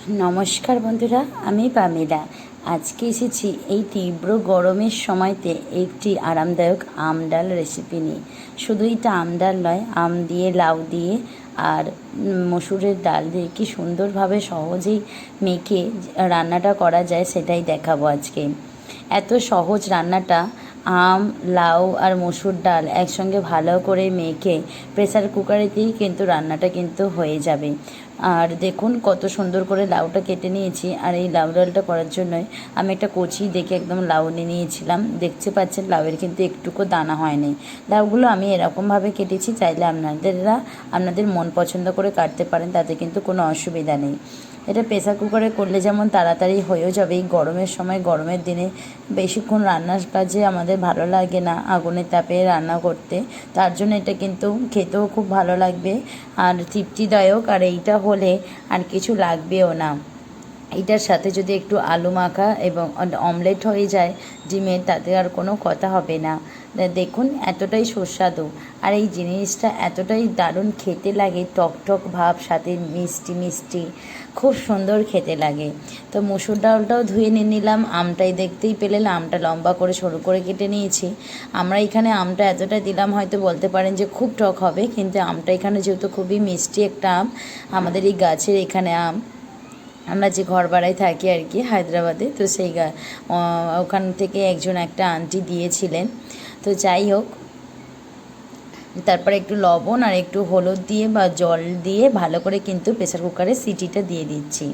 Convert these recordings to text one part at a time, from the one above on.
নমস্কার বন্ধুরা, আমি পামেলা। আজকে এসেছি এই তীব্র গরমের সময়তে একটি আরামদায়ক আম ডাল রেসিপি নিয়ে। শুধু এটা আম ডাল নয়, আম দিয়ে, লাউ দিয়ে আর মসুরের ডাল দিয়ে কি সুন্দরভাবে সহজেই মেখে রান্নাটা করা যায় সেটাই দেখাবো আজকে। এত সহজ রান্নাটা, আম, লাউ আর মসুর ডাল একসঙ্গে ভালো করে মেখে প্রেসার কুকারেতেই কিন্তু রান্নাটা কিন্তু হয়ে যাবে। আর দেখুন কত সুন্দর করে লাউটা কেটে নিয়েছি। আর এই লাউ ডালটা করার জন্যই আমি একটা কচি দেখে একদম লাউ নিয়ে নিয়েছিলাম। দেখতে পাচ্ছেন লাউয়ের কিন্তু একটুকু দানা হয়নি। লাউগুলো আমি এরকমভাবে কেটেছি, চাইলে আপনাদের মন পছন্দ করে কাটতে পারেন, তাতে কিন্তু কোনো অসুবিধা নেই। এটা প্রেসার কুকারে করলে যেমন তাড়াতাড়ি হয়েও যাবে, এই গরমের সময়, গরমের দিনে বেশিক্ষণ রান্নার কাজে আমাদের ভালো লাগে না আগুনের তাপে রান্না করতে। তার জন্য এটা কিন্তু খেতেও খুব ভালো লাগবে আর তৃপ্তিদায়ক। আর এইটা হলে আর কিছু লাগবেও না। এটার সাথে যদি একটু আলু মাখা এবং অমলেট হয়ে যায় ডিমের, তাতে আর কোনো কথা হবে না। দেখুন এতটাই সুস্বাদু, আর এই জিনিসটা এতটাই দারুণ খেতে লাগে, টক টক ভাব, সাথে মিষ্টি মিষ্টি, খুব সুন্দর খেতে লাগে। তো মসুর ডালটাও ধুয়ে নিয়ে নিলাম। আমটাই দেখতেই পেলেন, আমটা লম্বা করে সরু করে কেটে নিয়েছি। আমরা এখানে আমটা এতটা দিলাম, হয়তো বলতে পারেন যে খুব টক হবে, কিন্তু আমটা এখানে যেহেতু খুবই মিষ্টি একটা আম, আমাদের এই গাছের এখানে আম, আমরা যে ঘর ভাড়ায় থাকি আর কি হায়দ্রাবাদে, তো সেই ওখান থেকে একটা আন্টি দিয়েছিলেন। তো যাই হোক, তারপরে একটু লবণ আর একটু হলুদ দিয়ে বা জল দিয়ে ভালো করে কিন্তু প্রেসার কুকারে সিটিটা দিয়ে দিচ্ছি।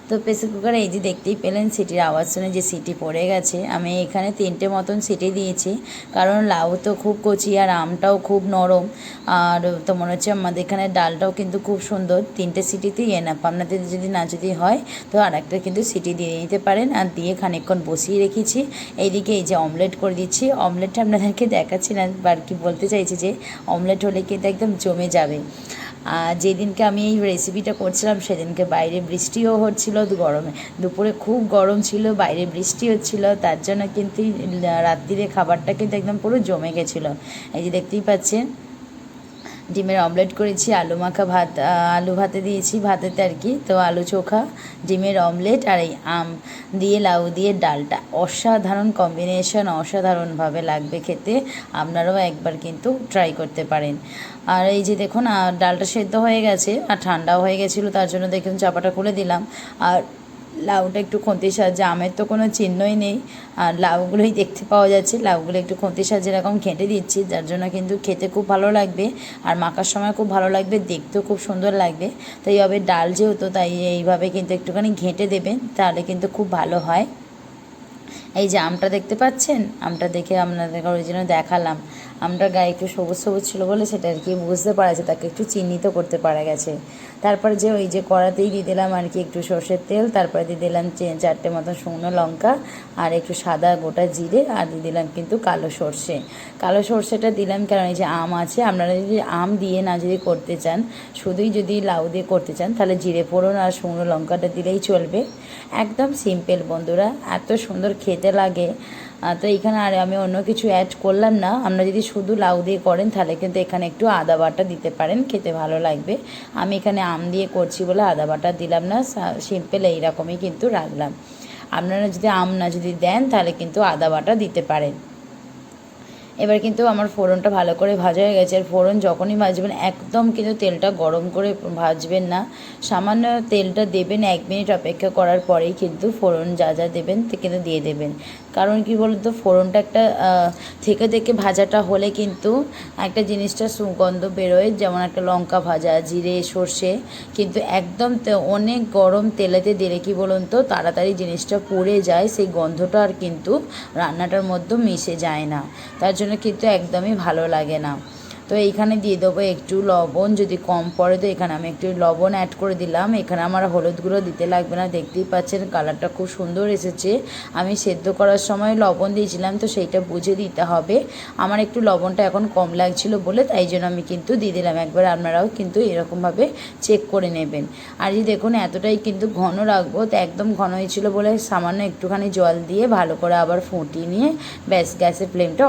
তো প্রেসার কুকারে এই যে দেখতেই পেলেন সিটির আওয়াজ শুনে যে সিটি পড়ে গেছে। আমি এখানে 3টে মতন সিটি দিয়েছি, কারণ লাউ তো খুব কচি আর আমটাও খুব নরম। আর তো মনে হচ্ছে আমাদের এখানে ডালটাও কিন্তু খুব সুন্দর। 3টে সিটিতেই এনাফ। আপনাদের যদি হয় তো আর একটা কিন্তু সিটি দিয়ে নিতে পারেন। আর দিয়ে খানিকক্ষণ বসিয়ে রেখেছি। এইদিকে এই যে অমলেট করে দিচ্ছি। অমলেটটা আপনাদেরকে দেখাচ্ছি না, আর কি বলতে চাইছি যে অমলেট হলে কিন্তু একদম জমে যাবে। যেদিনকে আমি এই রেসিপিটা করছিলাম সেদিনকে বাইরে বৃষ্টিও হচ্ছিল, গরমে দুপুরে খুব গরম ছিল, বাইরে বৃষ্টি হচ্ছিল, তার জন্য কিন্তু রাত্রিরে খাবারটা কিন্তু একদম পুরো জমে গেছিলো। এই যে দেখতেই পাচ্ছেন ডিমের অমলেট করেছি, আলু মাখা ভাত, আলু ভাতে দিয়েছি, ভাতেতে আর কি। তো আলু চোখা, ডিমের অমলেট আর এই আম দিয়ে লাউ দিয়ে ডালটা, অসাধারণ কম্বিনেশন, অসাধারণভাবে লাগবে খেতে। আপনারাও একবার কিন্তু ট্রাই করতে পারেন। আর এই যে দেখুন ডালটা সেদ্ধ হয়ে গেছে আর ঠান্ডাও হয়ে গেছিলো, তার জন্য দেখুন চাপাটা খুলে দিলাম। আর লাউটা একটু খুন্তির সাহায্যে, আমের তো কোনো চিহ্নই নেই আর লাউগুলোই দেখতে পাওয়া যাচ্ছে, লাউগুলো একটু খুন্তির সাহায্যে এরকম ঘেঁটে দিচ্ছি, যার জন্য কিন্তু খেতে খুব ভালো লাগবে আর মাখার সময় খুব ভালো লাগবে, দেখতেও খুব সুন্দর লাগবে। তো এইভাবে ডাল যেহেতু, তাই এইভাবে কিন্তু একটুখানি ঘেঁটে দেবেন, তাহলে কিন্তু খুব ভালো হয়। এই যে আমটা দেখতে পাচ্ছেন, আমটা দেখে আপনাদের ওই জন্য দেখালাম। আমটার গায়ে একটু সবুজ সবুজ ছিল বলে সেটা আর কি বুঝতে পারা যাচ্ছে, তাকে একটু চিহ্নিত করতে পারা গেছে। তারপরে যে ওই যে কড়াতেই দিয়ে দিলাম আর কি একটু সর্ষের তেল, তারপরে দিয়ে দিলাম 4টে মতন শুকনো লঙ্কা আর একটু সাদা গোটা জিরে, আর দিয়ে দিলাম কিন্তু কালো সর্ষে। কালো সর্ষেটা দিলাম কারণ এই যে আম আছে, আপনারা যদি আম দিয়ে না যদি করতে চান, শুধুই যদি লাউ দিয়ে করতে চান, তাহলে জিরে ফোড়ন আর শুকনো লঙ্কাটা দিলেই চলবে। একদম সিম্পল বন্ধুরা, এত সুন্দর খেতে লাগে। তো এখানে আর আমি অন্য কিছু অ্যাড করলাম না। আপনারা যদি শুধু লাউ দিয়ে করেন তাহলে কিন্তু এখানে একটু আদা বাটা দিতে পারেন, খেতে ভালো লাগবে। আমি এখানে আম দিয়ে করছি বলে আদা বাটা দিলাম না, সিম্পল এইরকমই কিন্তু রাখলাম। আপনারা যদি আম না যদি দেন তাহলে কিন্তু আদা বাটা দিতে পারেন। এবার কিন্তু আমার ফোড়নটা ভালো করে ভাজা হয়ে গেছে। আর ফোড়ন যখনই ভাজবেন একদম কিন্তু তেলটা গরম করে ভাজবেন না, সামান্য তেলটা দেবেন, 1 মিনিট অপেক্ষা করার পরেই কিন্তু ফোড়ন যা যা দেবেন কিন্তু দিয়ে দেবেন। কারণ কি বলুন তো, ফোড়নটা একটা থেকে থেকে ভাজাটা হলে কিন্তু একটা জিনিসটা সুগন্ধ বেরোয়, যেমন একটা লঙ্কা ভাজা, জিরে, সর্ষে, কিন্তু একদম অনেক গরম তেলেতে দিলে কি বলুন তো তাড়াতাড়ি জিনিসটা পুড়ে যায়, সেই গন্ধটা আর কিন্তু রান্নাটার মধ্যে মিশে যায় না, তার জন্য কিন্তু একদমই ভালো লাগে না। তো এইখানে দিয়ে দেবো একটু লবণ, যদি কম পড়ে তো এখানে আমি একটু লবণ অ্যাড করে দিলাম। এখানে আমার হলুদ গুঁড়ো দিতে লাগবে না, দেখতেই পাচ্ছেন কালারটা খুব সুন্দর এসেছে। আমি সেদ্ধ করার সময় লবণ দিয়েছিলাম, তো সেইটা বুঝে দিতে হবে। আমার একটু লবণটা এখন কম লাগছিল বলে তাই জন্য আমি কিন্তু দিয়ে দিলাম। একবার আপনারাও কিন্তু এরকমভাবে চেক করে নেবেন। আর এই দেখুন এতটাই কিন্তু ঘন রাখবো, তো একদম ঘন হয়েছিল বলে সামান্য একটুখানি জল দিয়ে ভালো করে আবার ফুটিয়ে নিয়ে ব্যাস গ্যাসের ফ্লেমটা